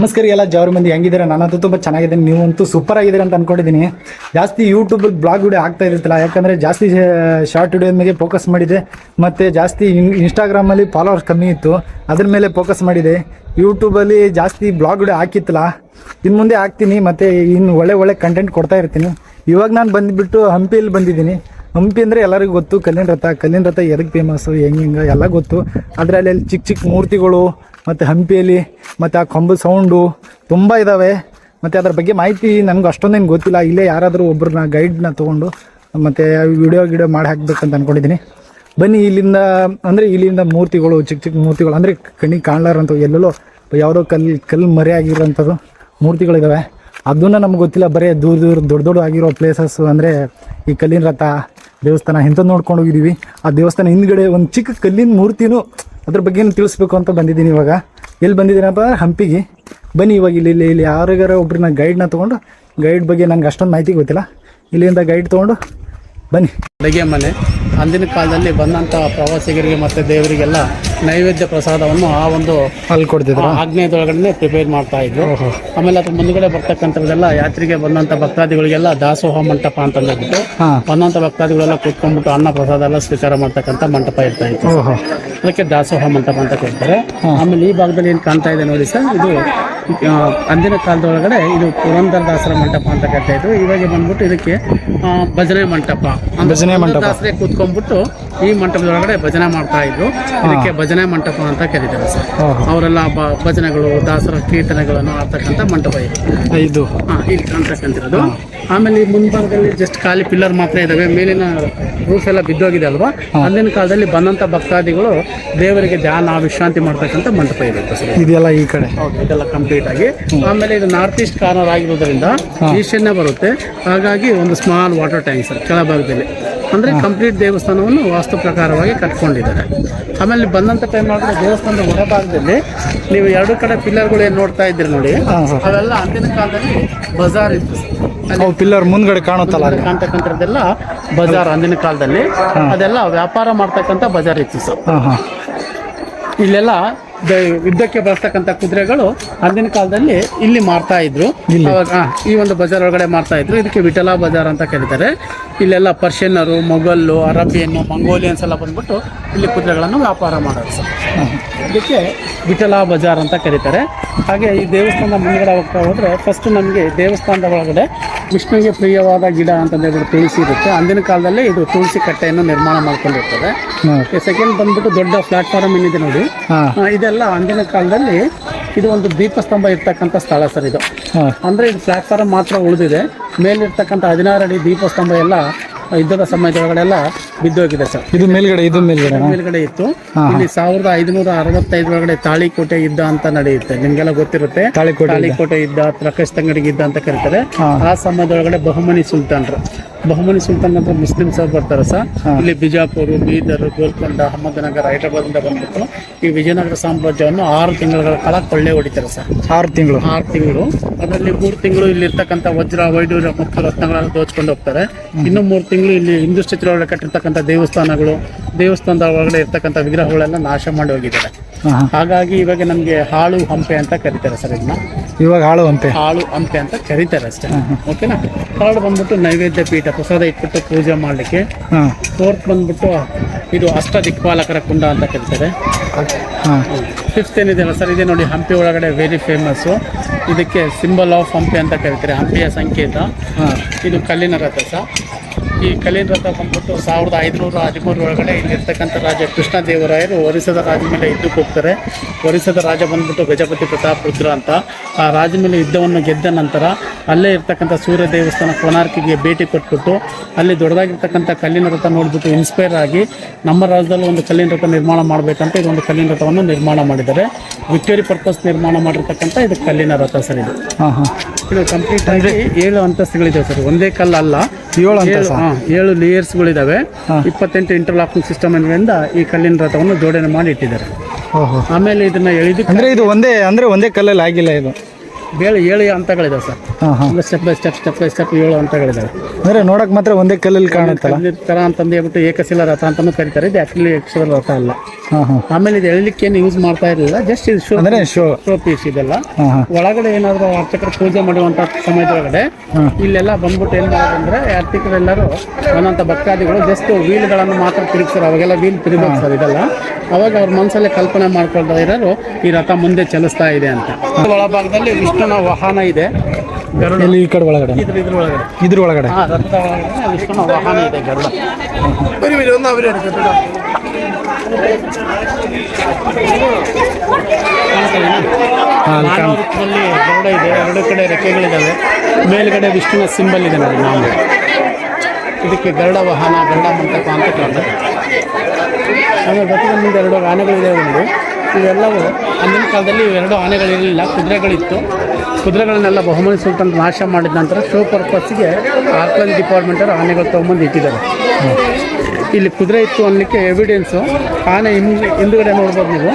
ನಮಸ್ಕಾರ ಎಲ್ಲ ಜವರ ಮಂದಿ ಹೆಂಗಿದ್ದೀರಾ? ನಾನಂತೂ ತುಂಬ ಚೆನ್ನಾಗಿದ್ದೀನಿ, ನೀವಂತೂ ಸೂಪರ್ ಆಗಿದ್ದೀರಾ ಅಂತ ಅಂದ್ಕೊಂಡಿದ್ದೀನಿ. ಜಾಸ್ತಿ ಯೂಟ್ಯೂಬಲ್ಲಿ ಬ್ಲಾಗ್ ವಿಡಿಯೋ ಆಗ್ತಾ ಇರುತ್ತಿಲ್ಲ, ಯಾಕಂದರೆ ಜಾಸ್ತಿ ಶಾರ್ಟ್ ವಿಡಿಯೋದ ಮೇಲೆ ಫೋಕಸ್ ಮಾಡಿದೆ. ಮತ್ತು ಜಾಸ್ತಿ ಇನ್ಸ್ಟಾಗ್ರಾಮಲ್ಲಿ ಫಾಲೋವರ್ಸ್ ಕಮ್ಮಿ ಇತ್ತು, ಅದ್ರ ಮೇಲೆ ಫೋಕಸ್ ಮಾಡಿದೆ. ಯೂಟ್ಯೂಬಲ್ಲಿ ಜಾಸ್ತಿ ಬ್ಲಾಗ್ ವಿಡಿಯೋ ಹಾಕಿತ್ತಿಲ್ಲ, ಇನ್ನು ಮುಂದೆ ಹಾಕ್ತೀನಿ. ಮತ್ತು ಇನ್ನು ಒಳ್ಳೆ ಕಂಟೆಂಟ್ ಕೊಡ್ತಾ ಇರ್ತೀನಿ. ಇವಾಗ ನಾನು ಬಂದುಬಿಟ್ಟು ಹಂಪಿಯಲ್ಲಿ ಬಂದಿದ್ದೀನಿ. ಹಂಪಿ ಅಂದರೆ ಎಲ್ಲರಿಗೂ ಗೊತ್ತು, ಕಲ್ಲಿನ ರಥ ಎದಕ್ಕೆ ಫೇಮಸ್ಸು, ಹೆಂಗೆ ಎಲ್ಲ ಗೊತ್ತು. ಆದರೆ ಅಲ್ಲಿ ಚಿಕ್ಕ ಮೂರ್ತಿಗಳು ಮತ್ತು ಹಂಪಿಯಲ್ಲಿ ಮತ್ತು ಆ ಕೊಂಬು ಸೌಂಡು ತುಂಬ ಇದ್ದಾವೆ. ಮತ್ತು ಅದ್ರ ಬಗ್ಗೆ ಮಾಹಿತಿ ನನಗೆ ಅಷ್ಟೊಂದೇನು ಗೊತ್ತಿಲ್ಲ. ಇಲ್ಲೇ ಯಾರಾದರೂ ಒಬ್ಬರನ್ನ ಗೈಡ್ನ ತೊಗೊಂಡು ಮತ್ತು ವಿಡಿಯೋ ಮಾಡಿ ಹಾಕ್ಬೇಕಂತ ಅಂದ್ಕೊಂಡಿದ್ದೀನಿ. ಬನ್ನಿ, ಇಲ್ಲಿಂದ ಮೂರ್ತಿಗಳು, ಚಿಕ್ಕ ಮೂರ್ತಿಗಳು ಅಂದರೆ ಕಣ್ಣಿಗೆ ಕಾಣಲಾರಂಥವು, ಎಲ್ಲೆಲ್ಲೋ ಯಾವುದೋ ಕಲ್ಲು ಮರೆ ಆಗಿರೋಂಥದ್ದು ಮೂರ್ತಿಗಳಿದ್ದಾವೆ. ಅದನ್ನು ನಮ್ಗೆ ಗೊತ್ತಿಲ್ಲ. ಬರೀ ದೊಡ್ಡ ಆಗಿರೋ ಪ್ಲೇಸಸ್ಸು ಅಂದರೆ ಈ ಕಲ್ಲಿನ ರಥ ದೇವಸ್ಥಾನ ಇಂಥದ್ದು ನೋಡ್ಕೊಂಡು ಹೋಗಿದ್ದೀವಿ. ಆ ದೇವಸ್ಥಾನ ಹಿಂದ್ಗಡೆ ಒಂದು ಚಿಕ್ಕ ಕಲ್ಲಿನ ಮೂರ್ತಿನೂ, ಅದ್ರ ಬಗ್ಗೆ ತಿಳಿಸ್ಬೇಕು ಅಂತ ಬಂದಿದ್ದೀನಿ. ಇವಾಗ ಎಲ್ಲಿ ಬಂದಿದ್ದೀನಪ್ಪ? ಹಂಪಿಗೆ. ಬನ್ನಿ, ಇವಾಗ ಇಲ್ಲಿ ಯಾರಿಗಾರ ಒಬ್ರನ್ನ ಗೈಡ್ನ ತೊಗೊಂಡು, ಗೈಡ್ ಬಗ್ಗೆ ನನಗೆ ಅಷ್ಟೊಂದು ಮಾಹಿತಿ ಗೊತ್ತಿಲ್ಲ, ಇಲ್ಲಿಂದ ಗೈಡ್ ತೊಗೊಂಡು ಬನ್ನಿ. ಅಡುಗೆ ಮನೆ ಅಂದಿನ ಕಾಲದಲ್ಲಿ ಬಂದಂಥ ಪ್ರವಾಸಿಗರಿಗೆ ಮತ್ತು ದೇವರಿಗೆಲ್ಲ ನೈವೇದ್ಯ ಪ್ರಸಾದವನ್ನು ಆ ಒಂದು ಅಲ್ಲಿ ಕೊಡ್ತಿದ್ರು, ಆಗ್ನೇಯದೊಳಗಡೆ ಪ್ರಿಪೇರ್ ಮಾಡ್ತಾ ಇದ್ರು. ಆಮೇಲೆ ಅದ್ರ ಮುಂದುಗಡೆ ಬರ್ತಕ್ಕಂಥದ್ದೆಲ್ಲ ಯಾತ್ರೆಗೆ ಬಂದಂಥ ಭಕ್ತಾದಿಗಳಿಗೆಲ್ಲ ದಾಸೋಹ ಮಂಟಪ ಅಂತ ಅಂದ್ಬಿಟ್ಟು ಬಂದಂಥ ಭಕ್ತಾದಿಗಳೆಲ್ಲ ಕೂತ್ಕೊಂಡ್ಬಿಟ್ಟು ಅನ್ನ ಪ್ರಸಾದ ಎಲ್ಲ ಸ್ವೀಕಾರ ಮಾಡ್ತಕ್ಕಂಥ ಮಂಟಪ ಇರ್ತಾ ಇತ್ತು. ಅದಕ್ಕೆ ದಾಸೋಹ ಮಂಟಪ ಅಂತ ಕರೀತಾರೆ. ಆಮೇಲೆ ಈ ಭಾಗದಲ್ಲಿ ಏನು ಕಾಣ್ತಾ ಇದೆ ನೋಡಿ ಸರ್, ಇದು ಅಂದಿನ ಕಾಲದೊಳಗಡೆ ಇದು ಪುರಂದರದಾಸರ ಮಂಟಪ ಅಂತ ಕರಿತಾ ಇದ್ರು. ಇವಾಗ ಬಂದ್ಬಿಟ್ಟು ಇದಕ್ಕೆ ಭಜನೆ ಮಂಟಪ, ದಾಸರೇ ಕೂತ್ಕೊಂಡ್ಬಿಟ್ಟು ಈ ಮಂಟಪದೊಳಗಡೆ ಭಜನೆ ಮಾಡ್ತಾ ಇದ್ರು. ಇದಕ್ಕೆ ಭಜನೆ ಮಂಟಪ ಅಂತ ಕರೀತಾರೆ ಸರ್. ಅವರೆಲ್ಲ ಭಜನೆಗಳು, ದಾಸರ ಕೀರ್ತನೆಗಳನ್ನು ಆಡ್ತಕ್ಕಂಥ ಮಂಟಪ ಇದು ಇಲ್ಲಿ ಕಾಣ್ತಕ್ಕಂಥದ್ದು. ಆಮೇಲೆ ಈ ಮುಂಭಾಗದಲ್ಲಿ ಜಸ್ಟ್ ಖಾಲಿ ಪಿಲ್ಲರ್ ಮಾತ್ರ ಇದಾವೆ, ಮೇಲಿನ ರೂಫ್ ಎಲ್ಲ ಬಿದ್ದೋಗಿದೆ ಅಲ್ವಾ. ಅಂದಿನ ಕಾಲದಲ್ಲಿ ಬಂದಂತ ಭಕ್ತಾದಿಗಳು ದೇವರಿಗೆ ಧ್ಯಾನ ವಿಶ್ರಾಂತಿ ಮಾಡ್ತಕ್ಕಂಥ ಮಂಟಪ ಇರುತ್ತೆ ಸರ್. ಇದೆಲ್ಲ ಈ ಕಡೆ ಇದೆಲ್ಲ ಕಂಪ್ಲೀಟ್ ಆಗಿ. ಆಮೇಲೆ ಇದು ನಾರ್ತ್ ಈಸ್ಟ್ ಕಾರ್ನರ್ ಆಗಿರೋದ್ರಿಂದ ಈಶಾನ್ಯ ಬರುತ್ತೆ, ಹಾಗಾಗಿ ಒಂದು ಸ್ಮಾಲ್ ವಾಟರ್ ಟ್ಯಾಂಕ್ ಸರ್ ಕೆಳಭಾಗದಲ್ಲಿ. ಅಂದರೆ ಕಂಪ್ಲೀಟ್ ದೇವಸ್ಥಾನವನ್ನು ವಾಸ್ತು ಪ್ರಕಾರವಾಗಿ ಕಟ್ಕೊಂಡಿದ್ದಾರೆ. ಆಮೇಲೆ ಬಂದಂಥ ಟೈಮ್ ಆದರೆ ದೇವಸ್ಥಾನದ ಹೊರಭಾಗದಲ್ಲಿ ನೀವು ಎರಡು ಕಡೆ ಪಿಲ್ಲರ್ಗಳು ಏನು ನೋಡ್ತಾ ಇದ್ದೀರಿ ನೋಡಿ, ಅವೆಲ್ಲ ಅಂದಿನ ಕಾಲದಲ್ಲಿ ಬಜಾರ್ ಇತ್ತು. ಪಿಲ್ಲರ್ ಮುಂದ್ಗಡೆ ಕಾಣುತ್ತಲ್ಲ, ಕಾಣ್ತಕ್ಕಂಥದ್ದೆಲ್ಲ ಬಜಾರ್ ಅಂದಿನ ಕಾಲದಲ್ಲಿ. ಅದೆಲ್ಲ ವ್ಯಾಪಾರ ಮಾಡ್ತಕ್ಕಂಥ ಬಜಾರ್ ಇತ್ತು ಸರ್. ಇಲ್ಲೆಲ್ಲ ಯುದ್ಧಕ್ಕೆ ಬರ್ತಕ್ಕಂಥ ಕುದುರೆಗಳು ಅಂದಿನ ಕಾಲದಲ್ಲಿ ಇಲ್ಲಿ ಮಾರ್ತಾ ಇದ್ರು. ಅವಾಗ ಈ ಒಂದು ಬಜಾರ್ ಒಳಗಡೆ ಮಾರ್ತಾ ಇದ್ರು. ಇದಕ್ಕೆ ವಿಠಲ ಬಜಾರ್ ಅಂತ ಕರೀತಾರೆ. ಇಲ್ಲೆಲ್ಲ ಪರ್ಷಿಯನ್ನರು, ಮೊಘಲ್ಲು, ಅರಬಿಯನ್ನು, ಮಂಗೋಲಿಯನ್ಸ್ ಎಲ್ಲ ಬಂದ್ಬಿಟ್ಟು ಇಲ್ಲಿ ಕುದುರೆಗಳನ್ನು ವ್ಯಾಪಾರ ಮಾಡೋದು ಸರ್. ಇದಕ್ಕೆ ವಿಠಲ ಬಜಾರ್ ಅಂತ ಕರೀತಾರೆ. ಹಾಗೆ ಈ ದೇವಸ್ಥಾನದ ಮುಂದ್ಗಡೆ ಹೋಗ್ತಾ ಹೋದರೆ ಫಸ್ಟ್ ನಮಗೆ ದೇವಸ್ಥಾನದ ಒಳಗಡೆ ವಿಷ್ಣುವಿಗೆ ಪ್ರಿಯವಾದ ಗಿಡ ಅಂತಂದೇಳ್ಬಿಟ್ಟು ತುಳಸಿ ಇರುತ್ತೆ. ಅಂದಿನ ಕಾಲದಲ್ಲಿ ಇದು ತುಳಸಿ ಕಟ್ಟೆಯನ್ನು ನಿರ್ಮಾಣ ಮಾಡ್ಕೊಂಡಿರ್ತದೆ. ಸೆಕೆಂಡ್ ಬಂದ್ಬಿಟ್ಟು ದೊಡ್ಡ ಪ್ಲಾಟ್ಫಾರ್ಮ್ ಏನಿದೆ ನೋಡಿ, ಇದೆಲ್ಲ ಅಂದಿನ ಕಾಲದಲ್ಲಿ ಇದು ಒಂದು ದೀಪಸ್ತಂಭ ಇರ್ತಕ್ಕಂಥ ಸ್ಥಳ ಸರ್ ಇದು. ಅಂದರೆ ಇದು ಪ್ಲಾಟ್ಫಾರ್ಮ್ ಮಾತ್ರ ಉಳಿದಿದೆ, ಮೇಲಿರ್ತಕ್ಕಂಥ 16 ಅಡಿ ದೀಪಸ್ತಂಭ ಎಲ್ಲ ಯುದ್ಧದ ಸಮಯದೊಳಗಡೆ ಎಲ್ಲ ಬಿದ್ದೋಗಿದೆ ಸರ್. ಇದು ಮೇಲ್ಗಡೆ ಇತ್ತು. ಇಲ್ಲಿ 1565 ಒಳಗಡೆ ತಾಳಿಕೋಟೆ ಯುದ್ಧ ಅಂತ ನಡೆಯುತ್ತೆ, ನಿಮ್ಗೆಲ್ಲ ಗೊತ್ತಿರುತ್ತೆ. ತಾಳಿಕೋಟೆ ಯುದ್ಧ, ತ್ರಕಸ್ತಂಗಡಿ ಯುದ್ಧ ಅಂತ ಕರೀತಾರೆ. ಆ ಸಮಯದೊಳಗಡೆ ಬಹುಮನಿ ಸುಲ್ತಾನ್ ಅಂದ್ರೆ ಮುಸ್ಲಿಮ್ಸ್ ಅವ್ರು ಬರ್ತಾರೆ ಸರ್. ಇಲ್ಲಿ ಬಿಜಾಪುರ, ಬೀದರ್, ಗೋಲ್ಕೊಂಡ, ಅಹಮದನಗರ, ಹೈದರಾಬಾದಿಂದ ಬಂದ್ಬಿಟ್ಟು ಈ ವಿಜಯನಗರ ಸಾಮ್ರಾಜ್ಯವನ್ನು 6 ತಿಂಗಳ ಕಾಲ ಕೊಳ್ಳೆ ಹೊಡಿತಾರೆ ಸರ್. 6 ತಿಂಗಳು. ಅದರಲ್ಲಿ 3 ತಿಂಗಳು ಇಲ್ಲಿ ಇರ್ತಕ್ಕಂಥ ವಜ್ರ, ವೈಡೂರ್ಯ ಮತ್ತು ರತ್ನಗಳೆಲ್ಲ ದೋಚ್ಕೊಂಡು ಹೋಗ್ತಾರೆ. ಇನ್ನು 3 ತಿಂಗಳು ಇಲ್ಲಿ ಹಿಂದೂಸ್ಥಿತಿ ಒಳಗಡೆ ಕಟ್ಟಿರ್ತಕ್ಕಂಥ ದೇವಸ್ಥಾನದ ಒಳಗಡೆ ಇರ್ತಕ್ಕಂಥ ವಿಗ್ರಹಗಳೆಲ್ಲ ನಾಶ ಮಾಡಿ ಹೋಗಿದ್ದಾರೆ. ಹಾಗಾಗಿ ಇವಾಗ ನಮಗೆ ಹಾಳು ಹಂಪೆ ಅಂತ ಕರೀತಾರೆ ಸರ್. ಇದನ್ನ ಇವಾಗ ಹಾಳು ಹಂಪೆ ಅಂತ ಕರೀತಾರೆ ಅಷ್ಟೇ. ಓಕೆನಾ. ಥರ್ಡ್ ಬಂದ್ಬಿಟ್ಟು ನೈವೇದ್ಯ ಪೀಠ, ಪ್ರಸಾದ ಇಟ್ಬಿಟ್ಟು ಪೂಜೆ ಮಾಡಲಿಕ್ಕೆ. ಫೋರ್ತ್ ಬಂದ್ಬಿಟ್ಟು ಇದು ಅಷ್ಟ ದಿಕ್ಪಾಲಕರ ಕುಂಡ ಅಂತ ಕರೀತಾರೆ. ಫಿಫ್ತ್ ಏನಿದೆ ಸರ್, ಇದೆ ನೋಡಿ, ಹಂಪಿ ಒಳಗಡೆ ವೆರಿ ಫೇಮಸ್ಸು. ಇದಕ್ಕೆ ಸಿಂಬಲ್ ಆಫ್ ಹಂಪಿ ಅಂತ ಕರೀತಾರೆ, ಹಂಪಿಯ ಸಂಕೇತ. ಇದು ಕಲ್ಲಿನ ರಥ ಸರ್. ಈ ಕಲ್ಲಿನ ರಥ ಬಂದ್ಬಿಟ್ಟು 1513 ಒಳಗಡೆ ಇಲ್ಲಿರ್ತಕ್ಕಂಥ ರಾಜ ಕೃಷ್ಣದೇವರಾಯರು ಒರಿಸ್ಸದ ರಾಜ ಮೇಲೆ ಯುದ್ಧಕ್ಕೆ ಹೋಗ್ತಾರೆ. ಒರಿಸ್ಸದ ರಾಜ ಬಂದ್ಬಿಟ್ಟು ಗಜಪತಿ ಪ್ರತಾಪ್ ರುದ್ರ ಅಂತ. ಆ ರಾಜ ಮೇಲೆ ಯುದ್ಧವನ್ನು ಗೆದ್ದ ನಂತರ ಅಲ್ಲೇ ಇರ್ತಕ್ಕಂಥ ಸೂರ್ಯ ದೇವಸ್ಥಾನ ಕೋನಾರ್ಕಿಗೆ ಭೇಟಿ ಕೊಟ್ಬಿಟ್ಟು ಅಲ್ಲಿ ದೊಡ್ಡದಾಗಿರ್ತಕ್ಕಂಥ ಕಲ್ಲಿನ ರಥ ನೋಡ್ಬಿಟ್ಟು ಇನ್ಸ್ಪೈರ್ ಆಗಿ ನಮ್ಮ ರಾಜ್ಯದಲ್ಲಿ ಒಂದು ಕಲ್ಲಿನ ರಥ ನಿರ್ಮಾಣ ಮಾಡಬೇಕಂತ ಇದೊಂದು ಕಲ್ಲಿನ ರಥವನ್ನು ನಿರ್ಮಾಣ ಮಾಡಿದ್ದಾರೆ. ವಿಕ್ಟೋರಿ ಪರ್ಪಸ್ ನಿರ್ಮಾಣ ಮಾಡಿರ್ತಕ್ಕಂಥ ಇದು ಕಲ್ಲಿನ ರಥ ಸರ್. ಇದು ಕಂಪ್ಲೀಟ್ ಆಗಿ 7 ಅಂತಸ್ತುಗಳಿದೆ ಸರ್, ಒಂದೇ ಕಲ್ಲು ಅಲ್ಲ, 7 ಲೇಯರ್ಸ್ಗಳಿದಾವೆ. 28 ಇಂಟರ್ಲಾಕಿಂಗ್ ಸಿಸ್ಟಮ್ ಇಂದ ಈ ಕಲ್ಲಿನ ರಥವನ್ನು ಜೋಡಣೆ ಮಾಡಿ ಇಟ್ಟಿದ್ದಾರೆ. ಆಮೇಲೆ ಇದನ್ನ ಇದು ಒಂದೇ ಕಲ್ಲಲ್ಲಿ ಆಗಿಲ್ಲ ಇದು. ಏಳು ಹಂತಗಳಿದಾವೆ ಸರ್. ಹಾಂ ಹಾಂ ಸ್ಟೆಪ್ ಬೈ ಸ್ಟೆಪ್ 7 ಹಂತಗಳಿದಾವೆ. ಅಂದರೆ ನೋಡಕ್ ಮಾತ್ರ ಒಂದೇ ಕಲ್ಲಲ್ಲಿ ಕಾಣುತ್ತಲ್ಲ. ತರ ಅಂತಂದು ಹೇಳ್ಬಿಟ್ಟು ಏಕಶಿಲಾ ರಥ ಅಂತಾನು ಕರೀತಾರೆ. ಇದು ಆಕ್ಚುಲಿ ಏಕಶಿಲಾ ರಥ ಅಲ್ಲ. ಹಾಂ ಹಾಂ ಆಮೇಲೆ ಇದು ಎಳಿಲಿಕ್ಕೆ ಏನು ಯೂಸ್ ಮಾಡ್ತಾ ಇರಲಿಲ್ಲ, ಜಸ್ಟ್ ಇದು ಅಂದರೆ ಶೋ. ಪೀಸ್ ಇದೆಲ್ಲ. ಹಾಂ ಹಾಂ ಒಳಗಡೆ ಏನಾದ್ರು ಅರ್ಚಕರು ಪೂಜೆ ಮಾಡುವಂತ ಸಮಯದೊಳಗಡೆ ಇಲ್ಲೆಲ್ಲ ಬಂದ್ಬಿಟ್ಟು ಏನ್ ಮಾಡೋದಂದ್ರೆ ಅರ್ಚಕರೆಲ್ಲರೂ ಒಂದೊಂತ ಭಕ್ತಾದಿಗಳು ಜಸ್ಟ್ ವೀಲ್ಗಳನ್ನು ಮಾತ್ರ ತಿರುಗಿಸ್ತಾರೆ. ಅವಾಗೆಲ್ಲ ವೀಲ್ ತಿರುಗಬೇಕು ಸರ್ ಇದೆಲ್ಲ. ಅವಾಗ ಅವ್ರ ಮನಸ್ಸಲ್ಲೇ ಕಲ್ಪನೆ ಮಾಡ್ಕೊಳ್ತಾ ಇರೋರು ಈ ರಥ ಮುಂದೆ ಚಲಿಸ್ತಾ ಇದೆ ಅಂತ. ಒಳಭಾಗದಲ್ಲಿ ವಿಷ್ಣುನ ವಾಹನ ಇದೆ, ಗರುಡ. ಇಲ್ಲಿ ಈ ಕಡೆ ಒಳಗಡೆ ಇದ್ರ ಒಳಗಡೆ ರಥದ ಒಳಗಡೆ ವಿಷ್ಣುನ ವಾಹನ ಇದೆ, ಗರುಡ. ಮಾನವರೂಪದಲ್ಲಿ ಗರುಡ ಇದೆ, 2 ಕಡೆ ರೆಕ್ಕೆಗಳಿದ್ದಾವೆ, ಮೇಲ್ಗಡೆ ವಿಷ್ಣುನ ಸಿಂಬಲ್ ಇದೆ ನೋಡಿ. ನಾವು ಇದಕ್ಕೆ ಗರುಡ ವಾಹನ, ಗರುಡ ಮಂಟಪ ಅಂತ ಕರೀತಾರೆ. ಆಮೇಲೆ ರಥದ ಮುಂದೆ 2 ಆನೆಗಳಿದೆ. ಇವೆಲ್ಲವೂ ಅಂದಿನ ಕಾಲದಲ್ಲಿ 2 ಆನೆಗಳಿರಲಿಲ್ಲ, ಕುದುರೆಗಳಿತ್ತು. ಕುದುರೆಗಳನ್ನೆಲ್ಲ ಬಹುಮನಿ ಸುಲ್ತಾನ್ ನಾಶ ಮಾಡಿದ ನಂತರ ಶೋ ಪರ್ಪಸ್ಗೆ ಆರ್ಕ್ಲೈನ್ ಡಿಪಾರ್ಟ್ಮೆಂಟರು ಆನೆಗಳು ತೊಗೊಂಬಂದು ಇಟ್ಟಿದ್ದಾರೆ. ಇಲ್ಲಿ ಕುದುರೆ ಇತ್ತು ಅನ್ನಲಿಕ್ಕೆ ಎವಿಡೆನ್ಸು ಆನೆ ಹಿಂದುಗಡೆ ನೋಡ್ಬೋದು ನೀವು,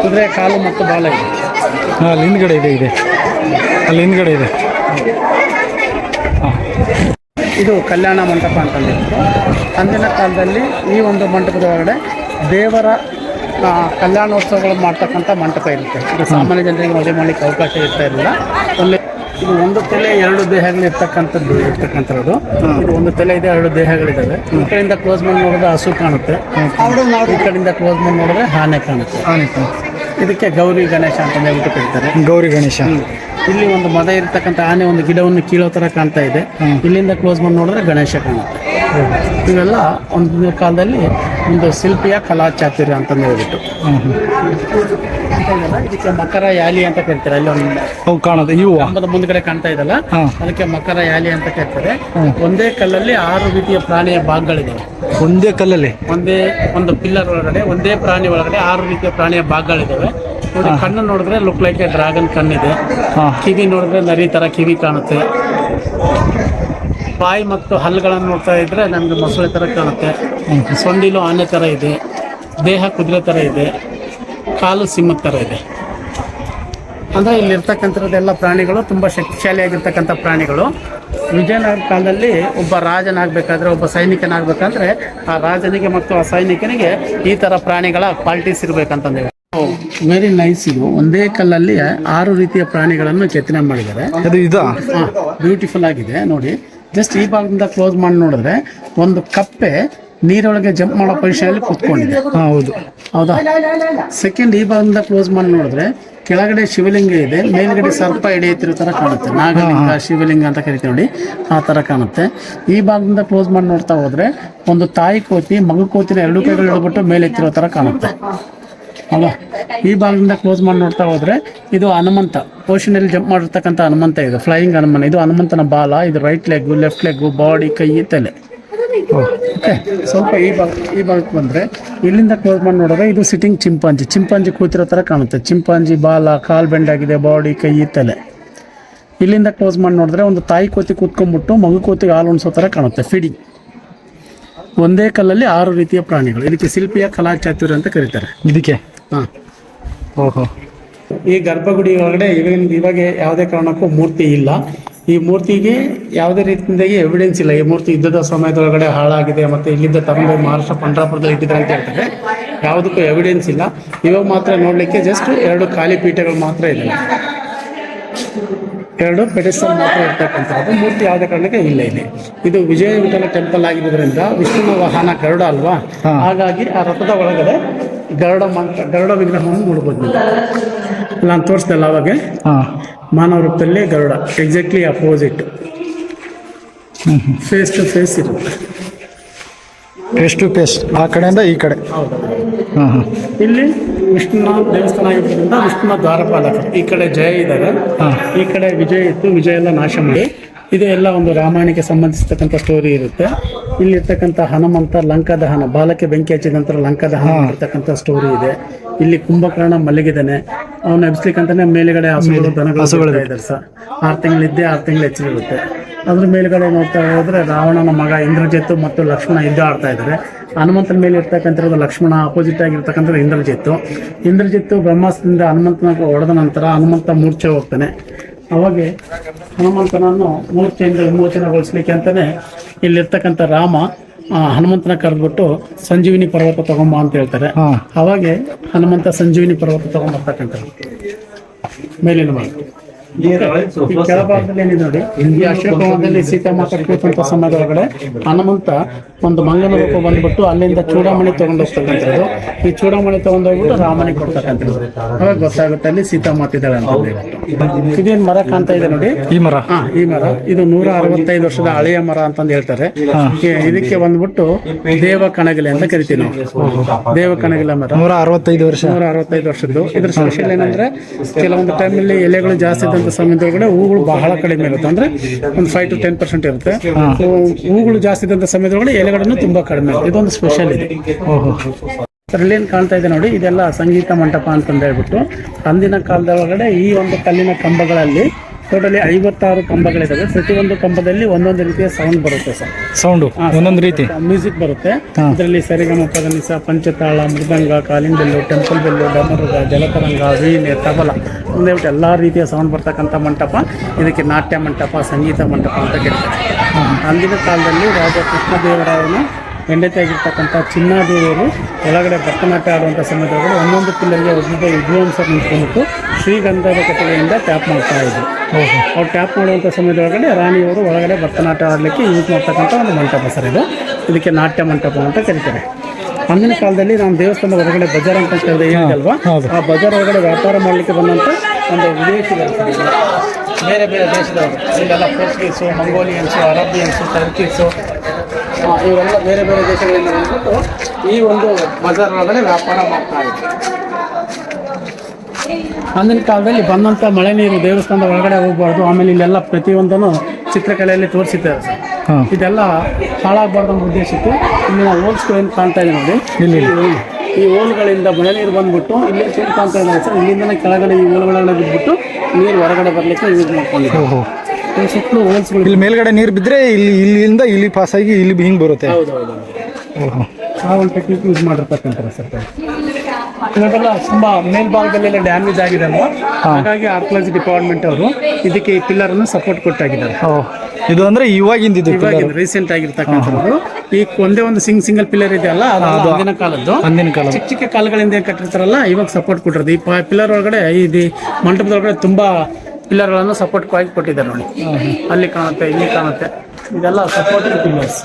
ಕುದುರೆ ಕಾಲು ಮತ್ತು ಬಾಲ ಇದೆ. ಅಲ್ಲಿ ಹಿಂದ್ಗಡೆ ಇದೆ ಅಲ್ಲಿ ಹಿಂದ್ಗಡೆ ಇದೆ. ಇದು ಕಲ್ಯಾಣ ಮಂಟಪ ಅಂತಂದಿತ್ತು. ಅಂದಿನ ಕಾಲದಲ್ಲಿ ಈ ಒಂದು ಮಂಟಪದ ಒಳಗಡೆ ದೇವರ ಕಲ್ಯಾಣೋತ್ಸವಗಳು ಮಾಡ್ತಕ್ಕಂಥ ಮಂಟಪ ಇರುತ್ತೆ. ಇದು ಸಾಮಾನ್ಯ ಜನರಿಗೆ ಮದುವೆ ಮಾಡಲಿಕ್ಕೆ ಅವಕಾಶ ಇರ್ತಾ ಇರಲಿಲ್ಲ. ಇದು 1 ತಲೆ 2 ದೇಹಗಳು ಇರ್ತಕ್ಕಂಥದ್ದು. ಇದು 1 ತಲೆ ಇದೆ, 2 ದೇಹಗಳಿದ್ದಾವೆ. ಈ ಕಡೆಯಿಂದ ಕ್ಲೋಸ್ ಮಾಡಿ ನೋಡಿದ್ರೆ ಹಸು ಕಾಣುತ್ತೆ, ಈ ಕಡೆಯಿಂದ ಕ್ಲೋಸ್ ಮಾಡಿ ನೋಡಿದ್ರೆ ಆನೆ ಕಾಣುತ್ತೆ. ಇದಕ್ಕೆ ಗೌರಿ ಗಣೇಶ ಅಂತ ಹೇಳ್ಬಿಟ್ಟು ಕರೀತಾರೆ. ಗೌರಿ ಗಣೇಶ. ಇಲ್ಲಿ ಒಂದು ಮದ ಇರ್ತಕ್ಕಂಥ ಆನೆ ಒಂದು ಗಿಡವನ್ನು ಕೀಳೋ ಥರ ಕಾಣ್ತಾ ಇದೆ. ಇಲ್ಲಿಂದ ಕ್ಲೋಸ್ ಮಾಡಿ ನೋಡಿದ್ರೆ ಗಣೇಶ ಕಾಣುತ್ತೆ. ಇವೆಲ್ಲ ಒಂದು ಕಾಲದಲ್ಲಿ ಒಂದು ಶಿಲ್ಪಿಯ ಕಲಾ ಚಾತುರ್ಯ ಅಂತಂದು ಹೇಳ್ಬಿಟ್ಟು. ಇದಕ್ಕೆ ಮಕರ ಯಾಲಿ ಅಂತ ಕರೀತಾರೆ. ಅಲ್ಲಿ ಒಂದು ಕಾಣುತ್ತೆ, ಇವು ಕಂಬದ ಮುಂದ್ಗಡೆ ಕಾಣ್ತಾ ಇದಲ್ಲ, ಅದಕ್ಕೆ ಮಕರ ಯಾಲಿ ಅಂತ ಕರೀತಾರೆ. ಒಂದೇ ಕಲ್ಲಲ್ಲಿ 6 ರೀತಿಯ ಪ್ರಾಣಿಯ ಭಾಗಗಳಿದ್ದಾವೆ. ಒಂದೇ ಕಲ್ಲಲ್ಲಿ ಒಂದೇ ಒಂದು ಪಿಲ್ಲರ್ ಒಳಗಡೆ ಒಂದೇ ಪ್ರಾಣಿ ಒಳಗಡೆ 6 ರೀತಿಯ ಪ್ರಾಣಿಯ ಭಾಗಗಳಿದ್ದಾವೆ. ನೋಡಿ, ಕಣ್ಣು ನೋಡಿದ್ರೆ ಲುಕ್ ಲೈಕ್ ಎ ಡ್ರ್ಯಾಗನ್ ಕಣ್ಣಿದೆ. ಕಿವಿ ನೋಡಿದ್ರೆ ನರಿ ತರ ಕಿವಿ ಕಾಣುತ್ತೆ. ಬಾಯಿ ಮತ್ತು ಹಲ್ಲುಗಳನ್ನು ನೋಡ್ತಾ ಇದ್ರೆ ನಮ್ಗೆ ಮೊಸಳೆ ತರ ಕಾಣುತ್ತೆ. ಸೊಂಡಿಲು ಆನೆ ತರ ಇದೆ, ದೇಹ ಕುದುರೆ ತರ ಇದೆ, ಕಾಲು ಸಿಂಹದ ತರ ಇದೆ. ಅಂದರೆ ಇಲ್ಲಿರ್ತಕ್ಕಂಥದ್ದೆಲ್ಲ ಪ್ರಾಣಿಗಳು ತುಂಬ ಶಕ್ತಿಶಾಲಿಯಾಗಿರ್ತಕ್ಕಂಥ ಪ್ರಾಣಿಗಳು. ವಿಜಯನಗರ ಕಾಲದಲ್ಲಿ ಒಬ್ಬ ರಾಜನಾಗಬೇಕಾದ್ರೆ, ಒಬ್ಬ ಸೈನಿಕನಾಗಬೇಕಾದ್ರೆ ಆ ರಾಜನಿಗೆ ಮತ್ತು ಆ ಸೈನಿಕನಿಗೆ ಈ ಥರ ಪ್ರಾಣಿಗಳ ಕ್ವಾಲಿಟೀಸ್ ಇರಬೇಕಂತಂದೇಳಿ. Very nice. ಇದು ಒಂದೇ ಕಲ್ಲಲ್ಲಿ 6 ರೀತಿಯ ಪ್ರಾಣಿಗಳನ್ನು ಕೆತ್ತನೆ ಮಾಡಿದ್ದಾರೆ. ಅದು ಇದು ಬ್ಯೂಟಿಫುಲ್ ಆಗಿದೆ ನೋಡಿ. ಜಸ್ಟ್ ಈ ಭಾಗದಿಂದ ಕ್ಲೋಸ್ ಮಾಡಿ ನೋಡಿದ್ರೆ ಒಂದು ಕಪ್ಪೆ ನೀರೊಳಗೆ ಜಂಪ್ ಮಾಡೋ ಪೊಸಿಷನಲ್ಲಿ ಕೂತ್ಕೊಂಡಿದೆ. ಹೌದಾ? ಸೆಕೆಂಡ್ ಈ ಭಾಗದಿಂದ ಕ್ಲೋಸ್ ಮಾಡಿ ನೋಡಿದ್ರೆ ಕೆಳಗಡೆ ಶಿವಲಿಂಗ ಇದೆ, ಮೇಲ್ಗಡೆ ಸರ್ಪ ಎಳೆಯುತ್ತಿರೋ ತರ ಕಾಣುತ್ತೆ. ನಾಗಲಿಂಗ, ಶಿವಲಿಂಗ ಅಂತ ಕರಿತೀವಿ ನೋಡಿ, ಆ ತರ ಕಾಣುತ್ತೆ. ಈ ಭಾಗದಿಂದ ಕ್ಲೋಸ್ ಮಾಡಿ ನೋಡ್ತಾ ಹೋದ್ರೆ ಒಂದು ತಾಯಿ ಕೋತಿ ಮಗು ಕೋತಿನ 2 ಕೈಗಳು ಹಿಡ್ಬಿಟ್ಟು ಮೇಲೆ ಎತ್ತಿರೋ ತರ ಕಾಣುತ್ತೆ. ಹೌದಾ? ಈ ಭಾಗದಿಂದ ಕ್ಲೋಸ್ ಮಾಡಿ ನೋಡ್ತಾ ಹೋದ್ರೆ ಇದು ಹನುಮಂತ ಪೋಷನಲ್ಲಿ ಜಂಪ್ ಮಾಡಿರ್ತಕ್ಕಂಥ ಹನುಮಂತ. ಇದು ಫ್ಲೈಯಿಂಗ್ ಹನುಮನ್. ಇದು ಹನುಮಂತನ ಬಾಲ. ಇದು right leg, left leg, body, ಕೈ, ತಲೆ. ಓಕೆ, ಸ್ವಲ್ಪ ಈ ಭಾಗಕ್ಕೆ ಬಂದರೆ ಇಲ್ಲಿಂದ ಕ್ಲೋಸ್ ಮಾಡಿ ನೋಡಿದ್ರೆ ಇದು ಸಿಟ್ಟಿಂಗ್ ಚಿಂಪಾಂಜಿ ಕೂತಿರೋ ಥರ ಕಾಣುತ್ತೆ. ಚಿಂಪಾಂಜಿ ಬಾಲ, ಕಾಲು ಬೆಂಡಾಗಿದೆ, ಬಾಡಿ, ಕೈ, ತಲೆ. ಇಲ್ಲಿಂದ ಕ್ಲೋಸ್ ಮಾಡಿ ನೋಡಿದ್ರೆ ಒಂದು ತಾಯಿ ಕೋತಿ ಕೂತ್ಕೊಂಡ್ಬಿಟ್ಟು ಮಗು ಕೋತಿಗೆ ಹಾಲು ಉಣಿಸೋ ಥರ ಕಾಣುತ್ತೆ. ಫೀಡಿಂಗ್. ಒಂದೇ ಕಲ್ಲಲ್ಲಿ 6 ರೀತಿಯ ಪ್ರಾಣಿಗಳು. ಇದಕ್ಕೆ ಶಿಲ್ಪಿಯ ಕಲಾ ಚಾತುರ್ಯ ಅಂತ ಕರೀತಾರೆ. ಇದಕ್ಕೆ ಓಹೋ. ಈ ಗರ್ಭಗುಡಿ ಒಳಗಡೆ ಇವಾಗ ಯಾವುದೇ ಕಾರಣಕ್ಕೂ ಮೂರ್ತಿ ಇಲ್ಲ. ಈ ಮೂರ್ತಿಗೆ ಯಾವುದೇ ರೀತಿಯಿಂದಾಗಿ ಎವಿಡೆನ್ಸ್ ಇಲ್ಲ. ಈ ಮೂರ್ತಿ ಯುದ್ಧದ ಸಮಯದೊಳಗಡೆ ಹಾಳಾಗಿದೆ ಮತ್ತು ಇಲ್ಲಿಂದ ತಗೊಂಡು ಮಹಾರಾಷ್ಟ್ರ ಪಂಡ್ರಾಪುರದಲ್ಲಿ ಇಟ್ಟಿದ್ದಾರೆ ಅಂತ ಹೇಳ್ತಾರೆ. ಯಾವುದಕ್ಕೂ ಎವಿಡೆನ್ಸ್ ಇಲ್ಲ. ಇವಾಗ ಮಾತ್ರ ನೋಡಲಿಕ್ಕೆ ಜಸ್ಟ್ 2 ಖಾಲಿ ಪೀಠಗಳು ಮಾತ್ರ ಇದೆ, 2 ಪೆಡೆಸ್ಟಲ್ ಮಾತ್ರ ಇರ್ತಕ್ಕಂಥದ್ದು. ಮೂರ್ತಿ ಯಾವುದೇ ಕಾರಣಕ್ಕೆ ಇಲ್ಲ ಇಲ್ಲಿ. ಇದು ವಿಜಯ ವಿಠಲ ಟೆಂಪಲ್ ಆಗಿರೋದ್ರಿಂದ ವಿಷ್ಣುನ ವಾಹನ ಗರುಡ ಅಲ್ವಾ, ಹಾಗಾಗಿ ಆ ರಥದ ಒಳಗಡೆ ಗರುಡ ವಿಗ್ರಹವನ್ನು ನೋಡ್ಬೋದು ನೀವು. ನಾನು ತೋರಿಸ್ದಲ್ಲ ಅವಾಗ ಮಾನವ ರೂಪದಲ್ಲಿ Garuda, exactly opposite, face to face ಇರುತ್ತೆ. ಫೇಸ್ ಟು ಫೇಸ್ ಆ ಕಡೆಯಿಂದ ಈ ಕಡೆ. ಹೌದು. ಇಲ್ಲಿ ವಿಷ್ಣುನ ದೇವಸ್ಥಾನ ಆಗಿರೋದ್ರಿಂದ ವಿಷ್ಣುನ ದ್ವಾರಪಾಲಕರು. ಈ ಕಡೆ ಜಯ ಇದ್ದಾರೆ, ಈ ಕಡೆ ವಿಜಯ ಇತ್ತು, ವಿಜಯ ಎಲ್ಲ ನಾಶ ಮಾಡಿ. ಇದು ಎಲ್ಲ ಒಂದು ರಾಮಾಯಣಕ್ಕೆ ಸಂಬಂಧಿಸಿರ್ತಕ್ಕಂಥ ಸ್ಟೋರಿ ಇರುತ್ತೆ. ಇಲ್ಲಿರ್ತಕ್ಕಂಥ ಹನುಮಂತ ಲಂಕಾದಹನ, ಬಾಲಕ್ಕೆ ಬೆಂಕಿ ಹಚ್ಚಿದ ನಂತರ ಲಂಕಾದಹನ ಇರ್ತಕ್ಕಂಥ ಸ್ಟೋರಿ ಇದೆ. ಇಲ್ಲಿ ಕುಂಭಕರ್ಣ ಮಲಗಿದ್ದಾನೆ, ಅವನು ಎಬ್ಸ್ಲಿಕ್ಕಂತಾನೆ ಮೇಲ್ಗಡೆ ಹಸುಗಳು ದನಗಳು ಇದ್ದಾರೆ ಸರ್. 6 ತಿಂಗಳಿದ್ದೆ 6 ತಿಂಗಳು ಹೆಚ್ಚಿರುತ್ತೆ. ಅದ್ರ ಮೇಲ್ಗಡೆ ನೋಡ್ತಾ ಹೋದ್ರೆ ರಾವಣನ ಮಗ ಇಂದ್ರಜಿತ್ತು ಮತ್ತು ಲಕ್ಷ್ಮಣ ಯುದ್ಧ ಆಡ್ತಾ ಇದ್ದಾರೆ. ಹನುಮಂತನ ಮೇಲೆ ಇರ್ತಕ್ಕಂಥದ್ದು ಲಕ್ಷ್ಮಣ, ಅಪೋಸಿಟ್ ಆಗಿರ್ತಕ್ಕಂಥದ್ದು ಇಂದ್ರಜಿತ್ತು. ಬ್ರಹ್ಮಾಸ್ತ್ರದಿಂದ ಹನುಮಂತನ ಹೊಡೆದ ನಂತರ ಹನುಮಂತ ಮೂರ್ಛೆ ಹೋಗ್ತಾನೆ. ಅವಾಗೆ ಹನುಮಂತನನ್ನು ಮೂರ್ತಿಯಿಂದ ವಿಮೋಚನೆಗೊಳಿಸ್ಲಿಕ್ಕೆ ಅಂತಾನೆ ಇಲ್ಲಿರ್ತಕ್ಕಂಥ ರಾಮ ಹನುಮಂತನ ಕರೆದ್ಬಿಟ್ಟು ಸಂಜೀವಿನಿ ಪರ್ವತ ತಗೊಂಬ ಅಂತ ಹೇಳ್ತಾರೆ. ಅವಾಗೆ ಹನುಮಂತ ಸಂಜೀವಿನಿ ಪರ್ವತ ತಗೊಂಬರ್ತಕ್ಕಂಥದ್ದು ಮೇಲಿನ ಭಾಗ. ಈ ಕೆಳಭಾಗದಲ್ಲಿ ಏನಿದೆ ನೋಡಿ, ಈ ಅಶೋಕವನದಲ್ಲಿ ಸೀತಾಮಾತ ಕೂತಂತ ಸಮಯದೊಳಗಡೆ ಹನುಮಂತ ಒಂದು ಮಂಗನ ರೂಪ ಬಂದ್ಬಿಟ್ಟು ಅಲ್ಲಿಂದ ಚೂಡಾಮಣಿ ತಗೊಂಡೋಗ್ತಕ್ಕಂಥದ್ದು. ಈ ಚೂಡಾಮಣಿ ತಗೊಂಡೋಗ್ಬಿಟ್ಟು ರಾಮನಿಗೆ ಕೊಡ್ತಕ್ಕಂಥದ್ದು. ಅವಾಗ ಗೊತ್ತಾಗುತ್ತೆ ಅಲ್ಲಿ ಸೀತಾಮಾತ ಇದ್ದಾಳೆ ಅಂತ ಹೇಳ್ಬಿಟ್ಟು. ಇದೇನ್ ಮರ ಕಾಣ್ತಾ ಇದೆ ನೋಡಿ, ಈ ಮರ ಈ ಮರ ಇದು 165 ವರ್ಷದ ಹಳೆಯ ಮರ ಅಂತಂದು ಹೇಳ್ತಾರೆ. ಇದಕ್ಕೆ ಬಂದ್ಬಿಟ್ಟು ದೇವ ಕಣಗಿಲೆ ಅಂತ ಕರಿತೀವಿ ನಾವು. ದೇವ ಕಣಗಿಲೆ ಮರ 165 ವರ್ಷದ್ದು. ಇದ್ರ ಸ್ಪೆಷಲ್ ಏನಂದ್ರೆ ಕೆಲವೊಂದು ಟೈಮಲ್ಲಿ ಎಲೆಗಳು ಜಾಸ್ತಿ ಇದ್ದಂತ ಸಮಯದೊಳಗಡೆ ಹೂಗಳು ಬಹಳ ಕಡಿಮೆ ಇರುತ್ತೆ, ಅಂದ್ರೆ ಒಂದು 5 to 10% ಇರುತ್ತೆ. ಹೂಗಳು ಜಾಸ್ತಿ ಇದ್ದಂತ ಸಮಯದೊಳಗಡೆ ಎಲೆಗಳನ್ನು ತುಂಬಾ ಕಡಿಮೆ ಇರುತ್ತೆ. ಇದೊಂದು ಸ್ಪೆಷಲ್ ಇದೆ. ಅದರಲ್ಲಿ ಏನ್ ಕಾಣ್ತಾ ಇದೆ ನೋಡಿ, ಇದೆಲ್ಲ ಸಂಗೀತ ಮಂಟಪ ಅಂತಂದು ಹೇಳ್ಬಿಟ್ಟು ಅಂದಿನ ಕಾಲದೊಳಗಡೆ ಈ ಒಂದು ಕಲ್ಲಿನ ಕಂಬಗಳಲ್ಲಿ ಟೋಟಲಿ 56 ಕಂಬಗಳಿದಾವೆ. ಪ್ರತಿಯೊಂದು ಕಂಬದಲ್ಲಿ ಒಂದೊಂದು ರೀತಿಯ ಸೌಂಡ್ ಬರುತ್ತೆ ಸರ್. ಸೌಂಡ್ ಒಂದೊಂದು ರೀತಿ ಮ್ಯೂಸಿಕ್ ಬರುತ್ತೆ. ಇದರಲ್ಲಿ ಸರಿಗಮ ಪದನಿಸ, ಪಂಚತಾಳ, ಮೃದಂಗ, ಕಾಲಿಂಗ್ ಬೆಲ್ಲು, ಟೆಂಪಲ್ ಬೆಲ್ಲು, ಡಮರುಗ, ಜಲತರಂಗ, ವೀಣೆ, ತಬಲ ಒಂದೇಬಿಟ್ಟು ಎಲ್ಲ ರೀತಿಯ ಸೌಂಡ್ ಬರ್ತಕ್ಕಂಥ ಮಂಟಪ. ಇದಕ್ಕೆ ನಾಟ್ಯ ಮಂಟಪ, ಸಂಗೀತ ಮಂಟಪ ಅಂತ ಕರೀತಾರೆ. ಅಂದಿನ ಕಾಲದಲ್ಲಿ ರಾಜ ಕೃಷ್ಣದೇವರಾಯನ ಹೆಂಡತಿ ಆಗಿರ್ತಕ್ಕಂಥ ಚಿನ್ನಾದೇವಿಯರು ಒಳಗಡೆ ಭರತನಾಟ್ಯ ಆಡುವಂಥ ಸಮಯದೊಳಗಡೆ ಒಂದೊಂದು ಪಿಲ್ಲರ್ಗೆ ಒಬ್ಬೊಬ್ಬ ವಿದ್ವಾಂಸರು ನಿಂತ್ಕೊಂಡ್ಬಿಟ್ಟು ಶ್ರೀಗಂಧದ ಕಟ್ಟಿಗೆಯಿಂದ ಟ್ಯಾಪ್ ಮಾಡ್ತಾ ಇದ್ರು. ಅವ್ರು ಟ್ಯಾಪ್ ಮಾಡುವಂಥ ಸಮಯದೊಳಗಡೆ ರಾಣಿಯವರು ಒಳಗಡೆ ಭರತನಾಟ್ಯ ಆಡಲಿಕ್ಕೆ ಯೂಸ್ ಮಾಡ್ತಕ್ಕಂಥ ಒಂದು ಮಂಟಪ ಸರ್ ಇದು. ಇದಕ್ಕೆ ನಾಟ್ಯ ಮಂಟಪ ಅಂತ ಕರೀತಾರೆ. ಅಂದಿನ ಕಾಲದಲ್ಲಿ ನಮ್ಮ ದೇವಸ್ಥಾನದ ಹೊರಗಡೆ ಬಜಾರ್ ಅಂತ ಹೇಳಿದಲ್ವಾ, ಆ ಬಜಾರ್ ಒಳಗಡೆ ವ್ಯಾಪಾರ ಮಾಡಲಿಕ್ಕೆ ಬಂದಂಥ ಒಂದು ವಿದೇಶಿಗಳು, ಬೇರೆ ಬೇರೆ ದೇಶದವರು, ಇಲ್ಲೆಲ್ಲ ಪೋರ್ಚುಗೀಸು, ಮಂಗೋಲಿಯನ್ಸು, ಅರಬಿಯನ್ಸು, ಟರ್ಕೀಸು, ಇವರೆಲ್ಲ ಬೇರೆ ಬೇರೆ ದೇಶಗಳಿಂದ ಬಂದ್ಬಿಟ್ಟು ಈ ಒಂದು ಬಜಾರ್ ಒಳಗಡೆ ವ್ಯಾಪಾರ ಮಾಡ್ತಾ ಇದ್ರು. ಅಂದಿನ ಕಾಲದಲ್ಲಿ ಬಂದಂಥ ಮಳೆ ನೀರು ದೇವಸ್ಥಾನದ ಒಳಗಡೆ ಹೋಗ್ಬಾರ್ದು. ಆಮೇಲೆ ಇಲ್ಲೆಲ್ಲ ಪ್ರತಿಯೊಂದನ್ನು ಚಿತ್ರಕಲೆಯಲ್ಲಿ ತೋರಿಸಿದ್ದಾರೆ ಸರ್. ಇದೆಲ್ಲ ಹಾಳಾಗಬಾರ್ದು ಅನ್ನೋ ಉದ್ದೇಶಕ್ಕೆ ಇಲ್ಲಿನ ಹೋಲ್ಸ್ಗಳು ಏನು ಕಾಣ್ತಾ ಇದೆ ನೋಡಿ, ಈ ಹೋಲ್ಗಳಿಂದ ಮಳೆ ನೀರು ಬಂದ್ಬಿಟ್ಟು ಇಲ್ಲಿ ಸುಟ್ಟು ಕಾಣ್ತಾ ಇದ್ದಾರೆ ಸರ್. ಇಲ್ಲಿಂದನೇ ಕೆಳಗಡೆ ಈ ಹೋಲ್ಗಳನ್ನ ಬಿದ್ದುಬಿಟ್ಟು ನೀರು ಹೊರಗಡೆ ಬರಲಿಕ್ಕೆ ಯೂಸ್ ಮಾಡ್ಕೊಂಡಿದ್ದಾರೆ. ಸುತ್ತಲೂ ಹೋಲ್ಸ್ಗಳು, ಇಲ್ಲಿ ಮೇಲ್ಗಡೆ ನೀರು ಬಿದ್ದರೆ ಇಲ್ಲಿಂದ ಇಲ್ಲಿ ಪಾಸ್ ಆಗಿ ಇಲ್ಲಿ ಹಿಂಗೆ ಬರುತ್ತೆ. ಹೌದೌದು, ಆ ಒಂದು ಟೆಕ್ನಿಕ್ ಯೂಸ್ ಮಾಡಿರ್ತಕ್ಕಂಥ ಸರ್. ಇವಾಗೆಲ್ಲ ತುಂಬ ಮೇಲ್ಭಾಗದಲ್ಲೆಲ್ಲ ಡ್ಯಾಮೇಜ್ ಆಗಿದೆ ಅಲ್ವಾ, ಹಾಗಾಗಿ ಆರ್ಕಿಯಾಲಜಿ ಡಿಪಾರ್ಟ್ಮೆಂಟ್ ಅವರು ಇದಕ್ಕೆ ಈ ಪಿಲ್ಲರ್ ಅನ್ನು ಸಪೋರ್ಟ್ ಕೊಟ್ಟಾಗಿದ್ದಾರೆ. ಇದು ಅಂದ್ರೆ ಇವಾಗಿಂದ ರೀಸೆಂಟ್ ಆಗಿರ್ತಕ್ಕಂಥದ್ದು. ಈ ಒಂದೇ ಒಂದು ಸಿಂಗಲ್ ಪಿಲ್ಲರ್ ಇದೆಯಲ್ಲ, ಅದು ಅಂದಿನ ಕಾಲದ್ದು. ಚಿಕ್ಕ ಚಿಕ್ಕ ಕಾಲುಗಳಿಂದ ಏನ್ ಕಟ್ಟಿರ್ತಾರಲ್ಲ, ಇವಾಗ ಸಪೋರ್ಟ್ ಕೊಟ್ಟಿರೋದು. ಈ ಪಿಲ್ಲರ್ ಒಳಗಡೆ ಈ ಮಂಟಪದೊಳಗಡೆ ತುಂಬಾ ಪಿಲ್ಲರ್ಗಳನ್ನು ಸಪೋರ್ಟ್ ಆಗಿ ಕೊಟ್ಟಿದ್ದಾರೆ ನೋಡಿ. ಅಲ್ಲಿ ಕಾಣುತ್ತೆ, ಇಲ್ಲಿ ಕಾಣುತ್ತೆ, ಇದೆಲ್ಲ ಸಪೋರ್ಟಿಂಗ್ ಪಿಲ್ಲರ್ಸ್.